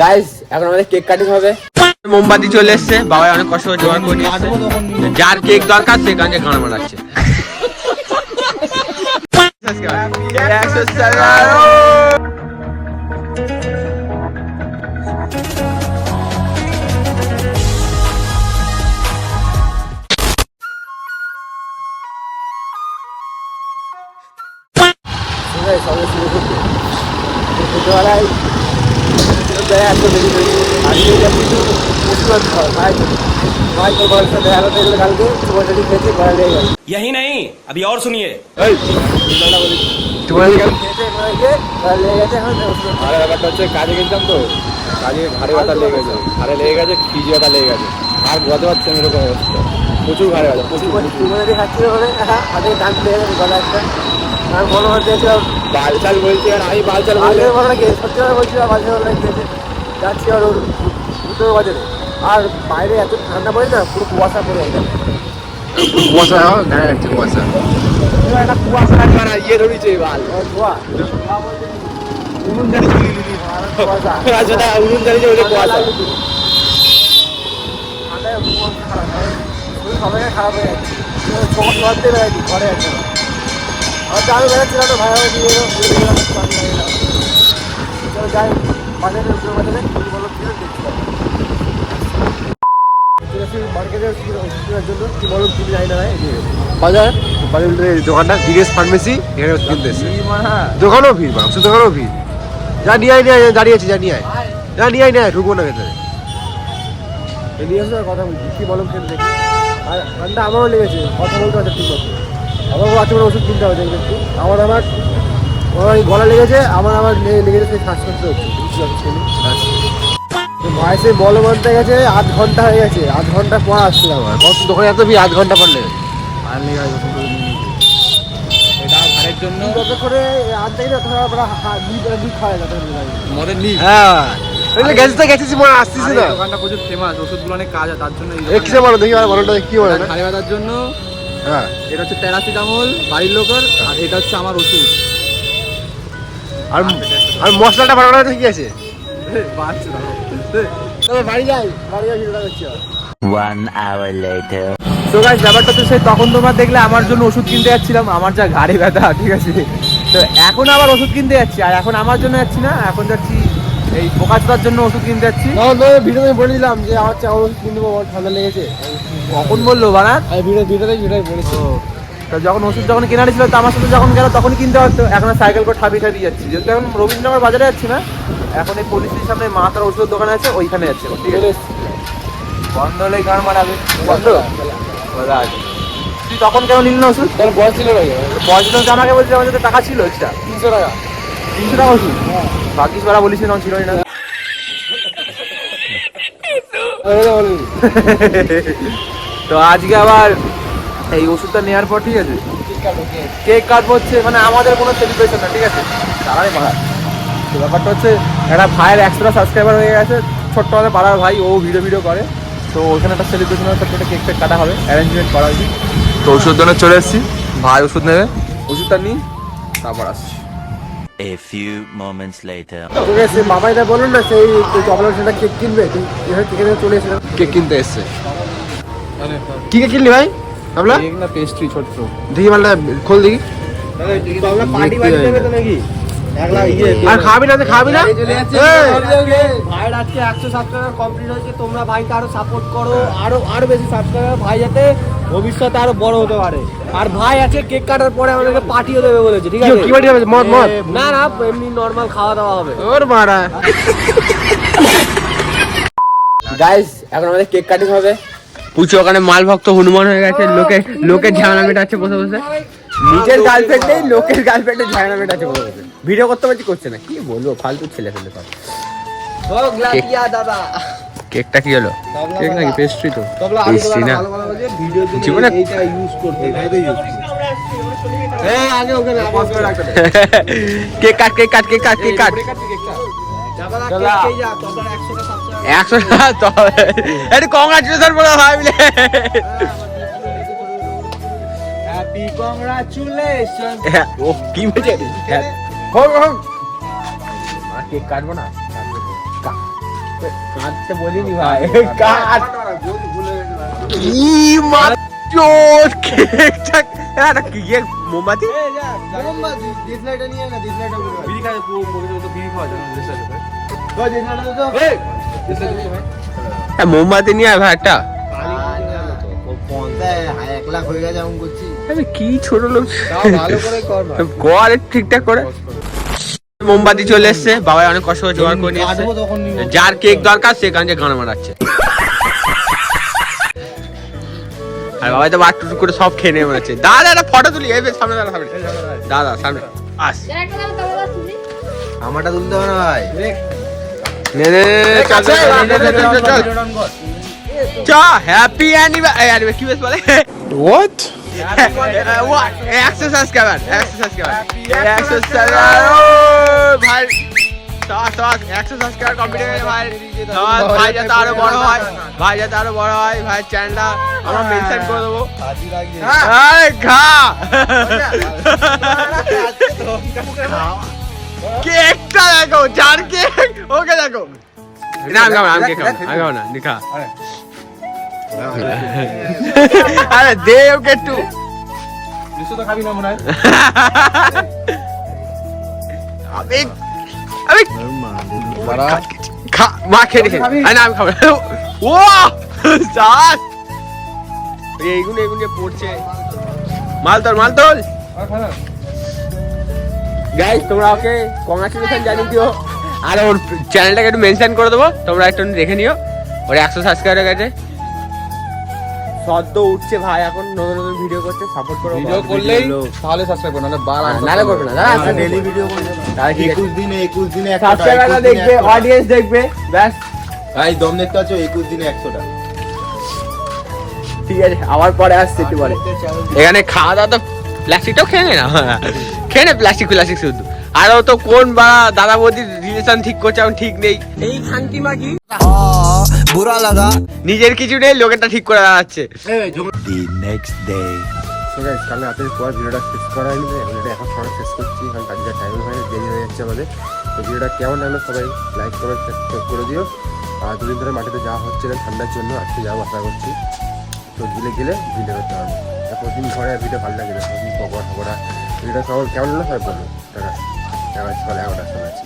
Guys এখন আমাদের cake cutting হবে। মোমবাতি চলে এসছে, বাবা অনেক কষ্ট করে জোগাড় করে নিয়েছে। যার কেক দরকার সে কাজে গান মারাচ্ছে। यही नहीं अभी और सुनिए। ব্যাপারটা হচ্ছে কাজে গেছিলাম তো, কাজে ঘাড়ে ব্যথা লেগে গেছে, ঘাড়ে লেগে গেছে, খিজি ব্যথা লেগে গেছে, আর গত পারছে এরকম অবস্থা, প্রচুর ঘাড়ে ব্যথা, প্রচুর বালচাল বলছি। আর আমি বালচাল যাচ্ছি আর উত্তর বাজারে, আর বাইরে এত ঠান্ডা পড়ে না, পুরো কুয়াশা পড়ে যায়। কুয়াশা একটা কুয়াশা একটা কুয়াশা ইয়ে ধরেছে বাল উনুন জানিয়েছে ওদের কুয়াশা। সবাইকে খারাপ হয়ে যাচ্ছে, ঘরে আছে। আর আমি বেড়াচ্ছিলাম না, ভাই আমার দিয়ে যাই বাজারে বাজারে বাজার দোকানটা জিগেস ফার্মেসি, এখানে কিনতে এসছে। দোকানেও ভিড়, মাংস দোকানেও ভিড়। যা নিয়ে আয়, নিয়ে দাঁড়িয়েছি, যা নিয়ে আয়, যা নিয়ে আয়, নিয়ে ঢুকবো না ভেতরে। নিয়ে আসো, কথা বলছি কি বলুন খেলে দেখি। আর ঠান্ডা আমারও লেগেছে, কথা বলতে হচ্ছে ঠিক মতো। আমারও আছে ওষুধ কিনতে হবে একটু। আমার গলা লেগেছে, আমার লেগেছে, সেই শ্বাসকষ্ট হচ্ছে। ভাই সে বল মানতে গেছে, 8 ঘন্টা হয়ে গেছে, 8 ঘন্টা পর আসছিল আমার। কত দোকানে এত ভিড়, 8 ঘন্টা পর লেগে এটা ঘরের জন্য যত করে আনতেই না তোরা দুধ খাওয়া যাবে মদের নি। হ্যাঁ গেছিস মনে আসছিস না, দোকানটা প্রচুর ফেমাস, ওষুধগুলো অনেক কাজ হয় তার জন্য। কিসে বলো দেখি, বলোটা কি বলে না, খালি ব্যথার জন্য। হ্যাঁ এটা হচ্ছে প্যারাসিটামল বাড়ির লোকের, আর এটা হচ্ছে আমার ওষুধ। আর মশলাটা বানানো ঠিক আছে। বাড়ি যাই, বাড়ি যাই। 1 hour later. তো গাইস ব্যাপারটা তো সেই তখন তোমরা দেখলে আমার জন্য ওষুধ কিনতে যাচ্ছিলাম, আমার যা ঘাড়ে ব্যথা, ঠিক আছে। তো এখন আবার ওষুধ কিনতে যাচ্ছি, আর এখন আমার জন্য যাচ্ছি না, এখন যাচ্ছি এই বোকাচোদার জন্য ওষুধ কিনতে যাচ্ছি। ভিডিওতে বলে দিলাম যে আমার ওষুধ কিনবো, ঠান্ডা লেগেছে। কখন বললো বানাত? ভিডিওতে বলেছি। তো যখন ওষুধ যখন কেনার ছিল, তো আমার সাথে যখন গেল তখন কিনতে পারতো। এখন সাইকেল করে ঠাবি যাচ্ছি, যেহেতু এখন রবীন্দ্রনগর বাজারে যাচ্ছি না, এখন এই পুলিশের সামনে মা তার ওষুধের দোকান আছে, ওইখানে যাচ্ছে। ঠিক আছে, বন্ধ হলে গান মারাবে, বন্ধ। তুই তখন কেন নিল না ওষুধ? বয়স ছিল আমাকে বলছি, আমার সাথে টাকা ছিল এক্সট্রা 300 টাকা। 300 টাকা ওষুধ বাকি ওরা বলিস তখন ছিল না। তো আজকে আবার এই ওষুধটা নেওয়ার পর, ঠিক আছে, কেক কাটবো হচ্ছে, মানে আমাদের কোনো সেলিব্রেশন না, ঠিক আছে, তারাই মারা। তো ব্যাপারটা হচ্ছে একটা ভাইয়ের 100টা সাবস্ক্রাইবার হয়ে গেছে, ছোট্ট আমাদের পাড়ার ভাই, ও ভিডিও করে। তো ওখানে একটা সেলিব্রেশন হবে, একটা কেক ফেক কাটা হবে, অ্যারেঞ্জমেন্ট করা হয়েছে। তো ওষুধ জন্য চলে এসেছি, ভাই ওষুধ নেবে, ওষুধটা নিই তারপর আসছি। A few moments later. বাবাইদা বলুন না, সেই চকলেটটা কেক কিনবে, চলে এসেছিলাম কেক কিনতে এসছে। কি কেক কিনলি ভাই? কেক না পেস্ট্রি, ছোট্ট দেখি, মালটা খোল দেখি। পার্টি বাড়ি যাবে তো নাকি? আর খাবি না, খাবি না। ভাইয়ের আজকে 100 সাবস্ক্রাইবার কমপ্লিট হয়েছে, তোমরা ভাইকে আরো সাপোর্ট করো, আরো বেশি সাবস্ক্রাইবার, ভাই যাতে ভবিষ্যতে আরো বড় হতে পারে। আর ভাই আছে কেক কাটার পরে আমাদেরকে পার্টিও দেবে বলেছে, ঠিক আছে? কি পার্টি হবে? মদ? না এমনি নরমাল খাওয়া দাওয়া হবে। ওর মারা গাইস এখন আমাদের কেক কাটিং হবে। পুচু ওখানে মাল ভক্ত হনুমান হয়ে গেছে, লোকের ঝামেলা মেটাচ্ছে বসে বসে। নিজের গার্লফ্রেন্ড নেই, লোকের গার্লফ্রেন্ডের ঝামেলা মেটাচ্ছে বসে বসে। ভিডিও করতে পারছি, করছে না, কি বলবো, ফালতু ছেলে ফেলে সব। কেকটা কি হলো? কেক নাকি পেস্ট্রি? তো পেস্ট্রি না, জীবনে cake cut, cake cut, cake cut, cake cut. 100 টাকা কংগ্রাচুলেশন বলো ভাই মিলে। Happy congratulation. ও কি বলছে? কেক কাটবো না, কাটতে বলিনি ভাই, কাট। কি মাচোর কেকটা এটা কি মোমবাতি বিড়ি খায় তো বিড়ি খাওয়া যায় না। মোমবাতি নিয়ে আয় ভাই একটা। 1 লাখ হয়ে গেছে এমন করছি। আমি কি ছোট লোক, ভালো করে কর ভাই। কর ঠিকঠাক করে। মোমবাতি চলে এসছে, বাবা অনেক কষ্ট করে জোগাড় করে নিয়ে এসছে। কাটবো তখন নিবো। যার কেক দরকার সে কাঞ্জে গান মারাচ্ছে। আর বাবা তো বাট্টু করে সব খেয়ে নিয়ে বেড়াচ্ছে। দাদা একটা ফটো তুলি, এই সামনে দাদা, সামনে দাদা, সামনে আস। আমারটা তুলতে হবে না ভাই। নে নে চল চল চল চল। হ্যাপি অ্যানিভার্সারি কি বেশ বলে হোয়াট হোয়াট এক্সারসাইজ কেমন, এক্সারসাইজ কেমন, এক্সারসাইজ ভাই সাস এক্সারসাইজ করা কমপ্লিট হয়ে গেছে ভাই। সাস ভাই যাতে আরো বড় হয়, ভাই যাতে আরো বড় হয়, ভাই চ্যানেলটা আমরা মেনশন করে দেবো। আরে খা কেকটা দেখো, যার কেক ওকে দেখো। না আমি খাবো, আমি কেক খাবো, আমি খাবো না, নিখা। আরে দে ওকে একটু। তো খাবি না মনে হয়। আমি আমি খা মা খেয়ে দেখে। আরে না আমি খাবো না। ও সাস এইগুলো এগুলো পড়ছে। মাল তোল, মাল তোল। গাইস তোমরা ওকে কংগ্রাচুলেশন জানিয়ে দিও, আর ওর চ্যানেলটাকে একটু মেনশন করে দেবো, তোমরা একটু দেখে নিও। ওর 100 সাবস্ক্রাইবার গেছে, সদ্য উঠছে ভাই, এখন নতুন নতুন ভিডিও করছে, সাপোর্ট করো। ভিডিও করলেই তাহলে সাবস্ক্রাইব করো, নাহলে বার নালে করবে না, দাদা ডেইলি ভিডিও করবে। 21 দিনে 21 দিনে সাবস্ক্রাইবার দেখবে, অডিয়েন্স দেখবে, ব্যাস ভাই দম দেখতে পাচ্ছ, 21 দিনে 100টা। ঠিক আছে। আবার পরে আসছে একটু পরে। এখানে খাওয়া দাওয়া তো প্লাস্টিকটাও খেয়ে নেয় না, খেয়ে নে প্লাস্টিক প্লাস্টিক শুধু। আর ও তো কোন বা দাদা বৌদির রিলেশন ঠিক করছে এখন ঠিক নেই। এই খানকি মাগি বুড়া লাগা। নিজের কিছু নেই, লোকেরটা ঠিক করে দাঁড়াচ্ছে। The next day. কাল রাতের পর ভিডিওটা শেষ করা হয়নি, ভিডিওটা এখন সবাই শেষ করছি, কারণ কাজটা টাইম হয়ে দেরি হয়ে যাচ্ছে আমাদের। তো ভিডিওটা কেমন লাগলো সবাই লাইক কমেন্ট সাবস্ক্রাইব করে দিও। আর দুদিন ধরে মাটিতে যাওয়া হচ্ছে না ঠান্ডার জন্য, আজকে যাওয়া আশা করছি। তো গেলে গেলে ভিডিও করতে হবে, প্রতিদিন ঘরে ভিডিও ভালো লাগে না, প্রতিদিন পকড়া ফকড়া। ভিডিওটা সবাই কেমন লাগলো সবাই বলবো। টাকা সকাল 11টার সময় আছি।